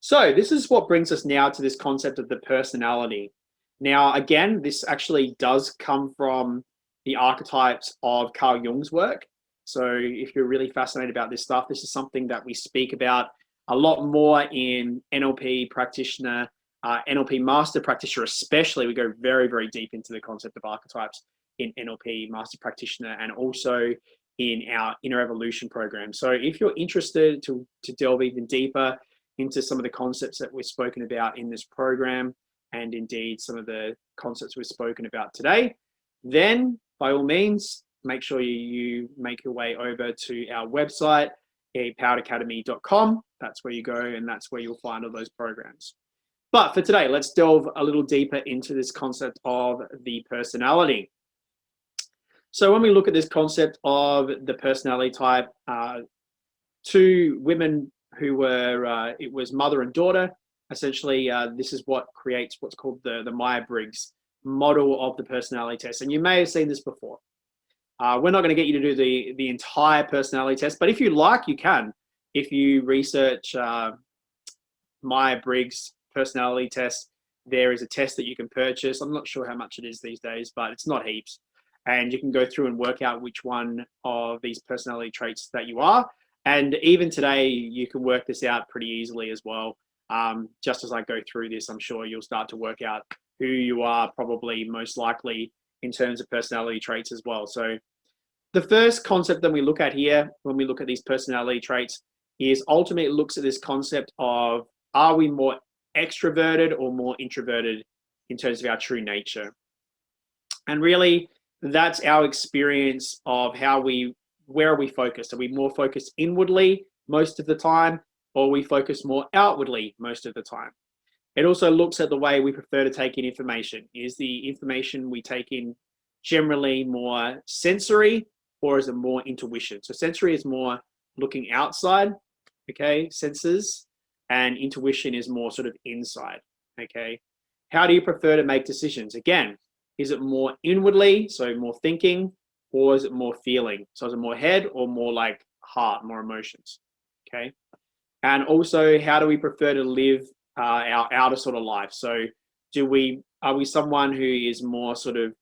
So this is what brings us now to this concept of the personality. Now, again, this actually does come from the archetypes of Carl Jung's work. So if you're really fascinated about this stuff, this is something that we speak about a lot more in NLP practitioner, NLP master practitioner especially. We go very, very deep into the concept of archetypes in NLP master practitioner and also in our Inner Evolution program. So if you're interested to delve even deeper into some of the concepts that we've spoken about in this program, and indeed some of the concepts we've spoken about today, then by all means, make sure you make your way over to our website, empoweredacademy.com. That's where you go, and that's where you'll find all those programs. But for today, let's delve a little deeper into this concept of the personality. So when we look at this concept of the personality type, two women who were, it was mother and daughter. Essentially, this is what creates what's called the Myers-Briggs model of the personality test. And you may have seen this before. We're not going to get you to do the entire personality test, but if you like, you can. If you research Myers-Briggs personality test, there is a test that you can purchase. I'm not sure how much it is these days, but it's not heaps. And you can go through and work out which one of these personality traits that you are. And even today, you can work this out pretty easily as well. Just as I go through this, I'm sure you'll start to work out who you are probably most likely in terms of personality traits as well. So the first concept that we look at here, when we look at these personality traits, is ultimately it looks at this concept of, are we more extroverted or more introverted in terms of our true nature? And really, that's our experience of where are we focused? Are we more focused inwardly most of the time, or we focus more outwardly most of the time? It also looks at the way we prefer to take in information. Is the information we take in generally more sensory, or is it more intuition? So sensory is more looking outside, okay, senses, and intuition is more sort of inside, okay? How do you prefer to make decisions? Again, is it more inwardly, so more thinking, or is it more feeling? So is it more head or more like heart, more emotions, okay? And also, how do we prefer to live our outer sort of life? So are we someone who is more sort of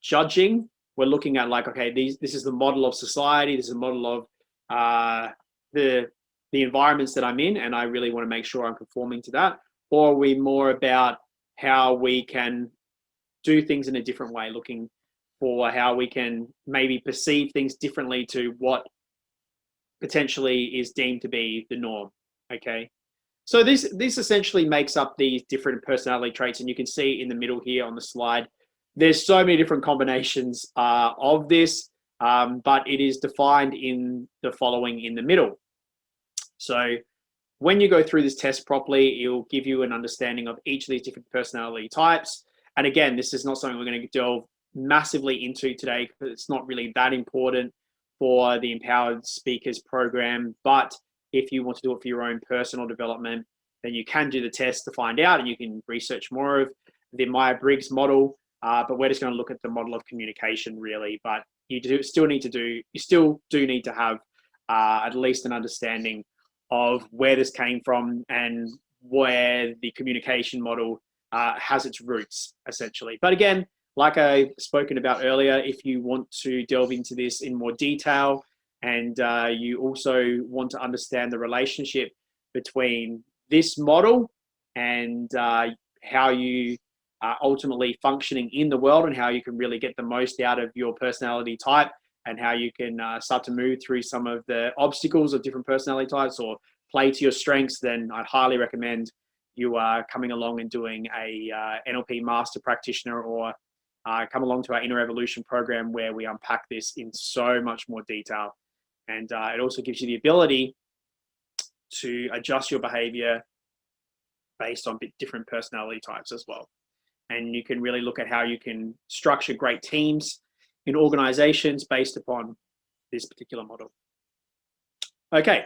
judging? We're looking at like, okay, this is the model of society, this is a model of the environments that I'm in, and I really want to make sure I'm conforming to that? Or are we more about how we can do things in a different way, looking for how we can maybe perceive things differently to what potentially is deemed to be the norm, okay? So this essentially makes up these different personality traits, and you can see in the middle here on the slide, there's so many different combinations of this, but it is defined in the following in the middle. So when you go through this test properly, it will give you an understanding of each of these different personality types. And again, this is not something we're going to delve massively into today because it's not really that important for the Empowered Speakers program. But if you want to do it for your own personal development, then you can do the test to find out, and you can research more of the Myers-Briggs model. But we're just going to look at the model of communication really. But you still do need to have at least an understanding of where this came from and where the communication model has its roots, essentially. But again, like I've spoken about earlier, if you want to delve into this in more detail and you also want to understand the relationship between this model and how you are ultimately functioning in the world and how you can really get the most out of your personality type and how you can start to move through some of the obstacles of different personality types or play to your strengths, then I'd highly recommend you are coming along and doing a NLP master practitioner or come along to our Inner Evolution program where we unpack this in so much more detail. And it also gives you the ability to adjust your behavior based on different personality types as well. And you can really look at how you can structure great teams in organizations based upon this particular model. Okay,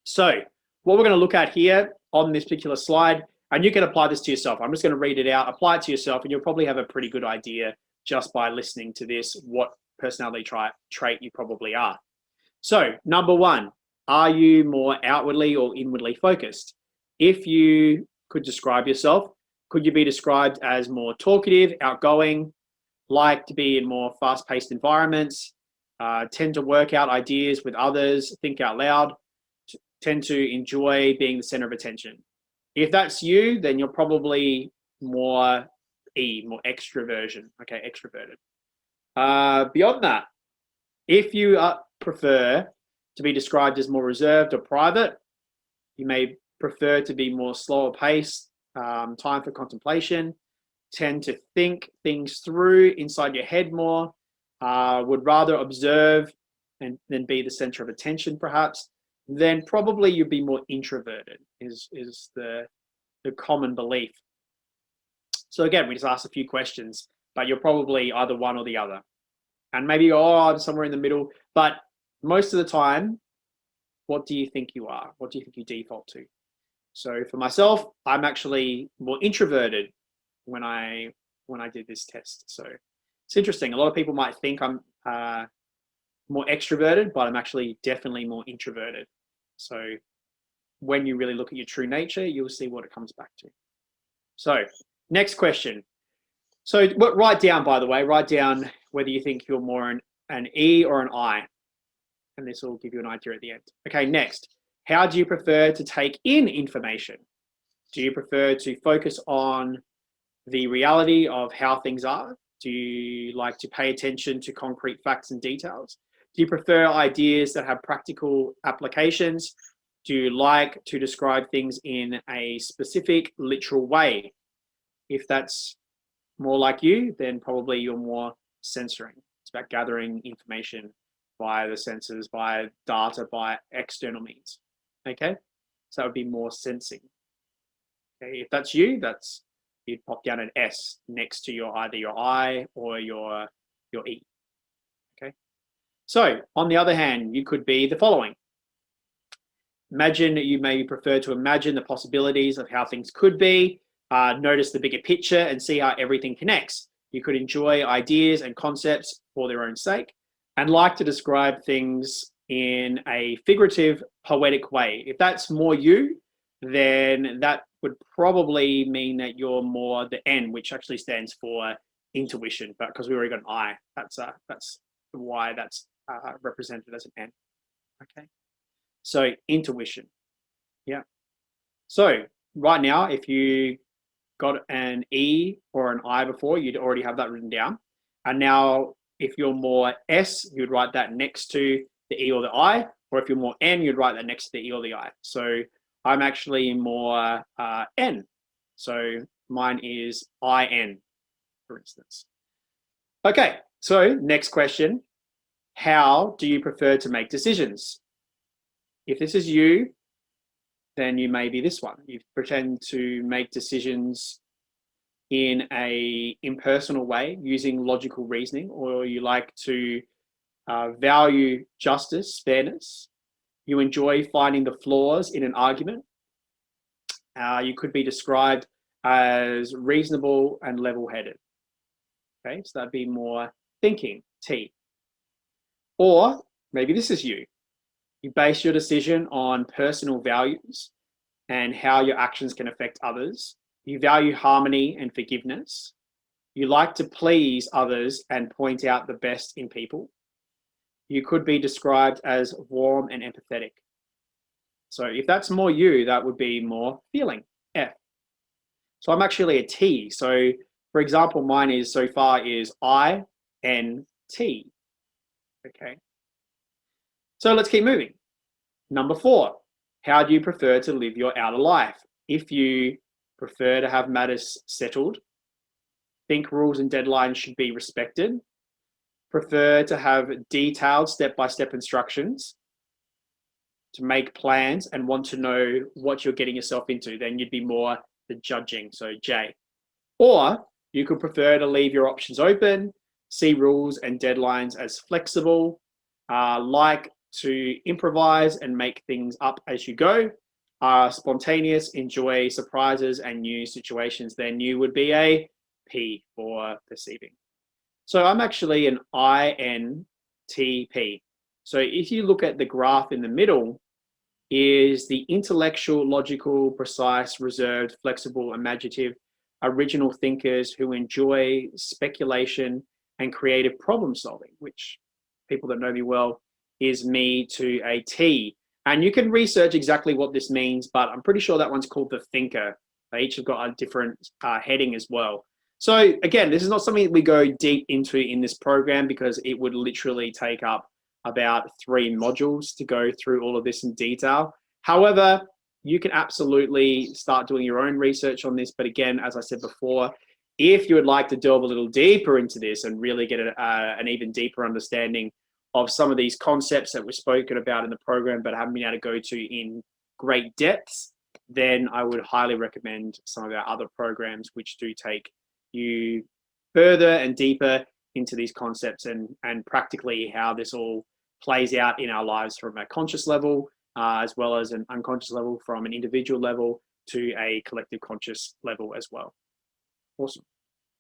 so what we're going to look at here on this particular slide, and you can apply this to yourself. I'm just going to read it out, apply it to yourself, and you'll probably have a pretty good idea just by listening to this, what personality trait you probably are. So number one, are you more outwardly or inwardly focused? if you could describe yourself, could you be described as more talkative, outgoing, like to be in more fast-paced environments, tend to work out ideas with others, think out loud, tend to enjoy being the center of attention? If that's you, then you're probably more more extroversion. Okay, extroverted. Beyond that, if you prefer to be described as more reserved or private, you may prefer to be more slower paced, time for contemplation, tend to think things through inside your head more, would rather observe and then be the center of attention perhaps, then probably you'd be more introverted is the common belief. So again, we just asked a few questions, but you're probably either one or the other. And maybe, I'm somewhere in the middle. But most of the time, what do you think you are? What do you think you default to? So for myself, I'm actually more introverted when I did this test. So it's interesting. A lot of people might think I'm more extroverted, but I'm actually definitely more introverted. So when you really look at your true nature, you'll see what it comes back to. So next question. So write down, by the way, write down whether you think you're more an E or an I. And this will give you an idea at the end. Okay, next. How do you prefer to take in information? Do you prefer to focus on the reality of how things are? Do you like to pay attention to concrete facts and details? Do you prefer ideas that have practical applications? Do you like to describe things in a specific, literal way? If that's more like you, then probably you're more censoring. It's about gathering information via the senses, via data, by external means. Okay, so that would be more sensing. Okay, if that's you, you'd pop down an S next to either your I or your E. Okay, so on the other hand, you could be the following. Imagine you maybe prefer to imagine the possibilities of how things could be, notice the bigger picture and see how everything connects. You could enjoy ideas and concepts for their own sake and like to describe things in a figurative, poetic way. If that's more you, then that would probably mean that you're more the N, which actually stands for intuition, but because we already got an I, that's why that's represented as an N. Okay, so intuition. Yeah. So right now, if you got an E or an I before, you'd already have that written down. And now, if you're more S, you'd write that next to the E or the I, or if you're more N, you'd write that next to the E or the I. So I'm actually more N. So mine is IN, for instance. Okay, so next question. How do you prefer to make decisions? If this is you, then you may be this one. You pretend to make decisions in a impersonal way using logical reasoning, or you like to value justice, fairness. You enjoy finding the flaws in an argument. You could be described as reasonable and level-headed. Okay, so that'd be more thinking, T. Or maybe this is you. You base your decision on personal values and how your actions can affect others. You value harmony and forgiveness. You like to please others and point out the best in people. You could be described as warm and empathetic. So if that's more you, that would be more feeling, F. So I'm actually a T. So for example, mine is so far is INT. Okay. So let's keep moving. Number 4, how do you prefer to live your outer life? If you prefer to have matters settled, think rules and deadlines should be respected, prefer to have detailed step-by-step instructions, to make plans and want to know what you're getting yourself into, then you'd be more the judging, so J. Or you could prefer to leave your options open, see rules and deadlines as flexible, like to improvise and make things up as you go, spontaneous, enjoy surprises and new situations, then you would be a P for perceiving. So I'm actually an INTP. So if you look at the graph in the middle, is the intellectual, logical, precise, reserved, flexible, imaginative, original thinkers who enjoy speculation and creative problem solving, which people that know me well is me to a T. And you can research exactly what this means, but I'm pretty sure that one's called the thinker. They each have got a different heading as well. So again, this is not something that we go deep into in this program because it would literally take up about 3 modules to go through all of this in detail. However, you can absolutely start doing your own research on this. But again, as I said before, if you would like to delve a little deeper into this and really get an even deeper understanding of some of these concepts that were spoken about in the program but haven't been able to go to in great depths, then I would highly recommend some of our other programs which do take you further and deeper into these concepts and practically how this all plays out in our lives from a conscious level, as well as an unconscious level, from an individual level to a collective conscious level as well. Awesome.